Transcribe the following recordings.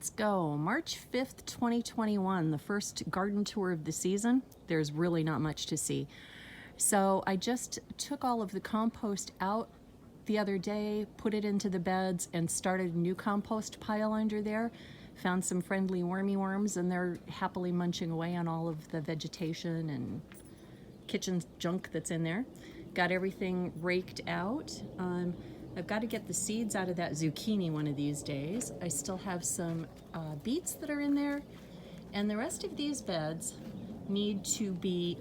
Let's go. March 5th, 2021, the first garden tour of the season. There's really not much to see. So I just took all of the compost out the other day, put it into the beds, and started a new compost pile under there. Found some friendly wormy worms, and they're happily munching away on all of the vegetation and kitchen junk that's in there. Got everything raked out. I've got to get the seeds out of that zucchini one of these days. I still have some beets that are in there, and the rest of these beds need to be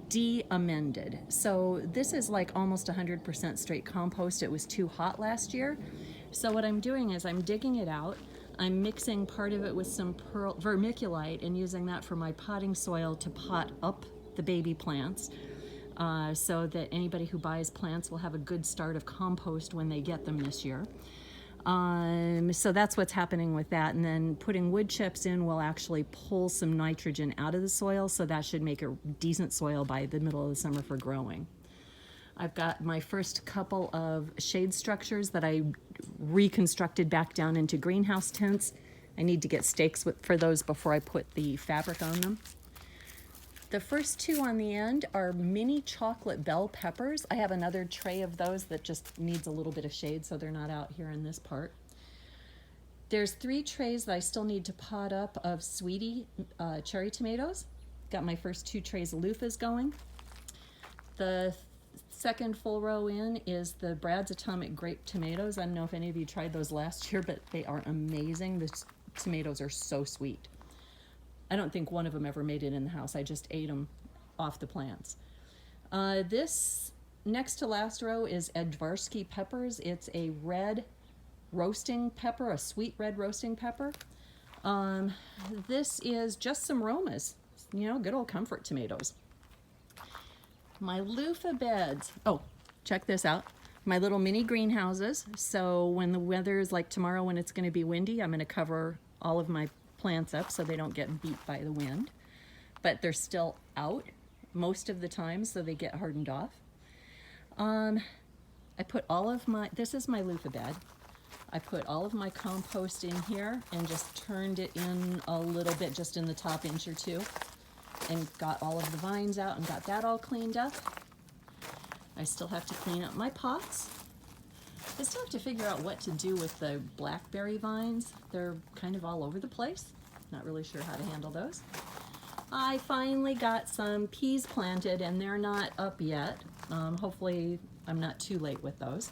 de-amended. So this is like almost 100% straight compost. It was too hot last year. So what I'm doing is I'm digging it out. I'm mixing part of it with some vermiculite and using that for my potting soil to pot up the baby plants. So that anybody who buys plants will have a good start of compost when they get them this year. So that's what's happening with that. And then putting wood chips in will actually pull some nitrogen out of the soil, so that should make a decent soil by the middle of the summer for growing. I've got my first couple of shade structures that I reconstructed back down into greenhouse tents. I need to get stakes for those before I put the fabric on them. The first two on the end are mini chocolate bell peppers. I have another tray of those that just needs a little bit of shade, so they're not out here in this part. There's 3 trays that I still need to pot up of sweetie cherry tomatoes. Got my first 2 trays of loofahs going. The second full row in is the Brad's Atomic Grape tomatoes. I don't know if any of you tried those last year, but they are amazing. The tomatoes are so sweet. I don't think one of them ever made it in the house. I just ate them off the plants. This next to last row is Edvarsky Peppers. It's a red roasting pepper, a sweet red roasting pepper. This is just some Romas, you know, good old comfort tomatoes. My Luffa beds. Oh, check this out. My little mini greenhouses. So when the weather is like tomorrow, when it's going to be windy, I'm going to cover all of my plants up so they don't get beat by the wind, but they're still out most of the time, so they get hardened off. I put all of my, this is my Luffa bed. I put all of my compost in here and just turned it in a little bit, just in the top inch or 2, and got all of the vines out and got that all cleaned up. I still have to clean up my pots. I still have to figure out what to do with the blackberry vines. They're kind of all over the place. Not really sure how to handle those. I finally got some peas planted, and they're not up yet. Hopefully I'm not too late with those.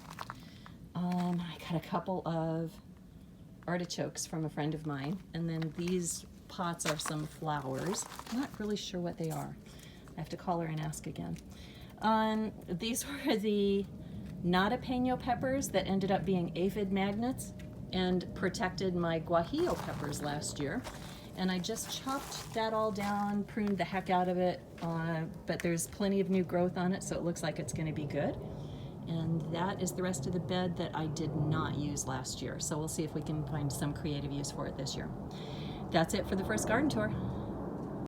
I got a couple of artichokes from a friend of mine, and then these pots are some flowers. I'm not really sure what they are. I have to call her and ask again. These were the Artichokes peppers that ended up being aphid magnets and protected my guajillo peppers last year. And I just chopped that all down, pruned the heck out of it, but there's plenty of new growth on it, so it looks like it's going to be good. And that is the rest of the bed that I did not use last year, so we'll see if we can find some creative use for it this year. That's it for the first garden tour.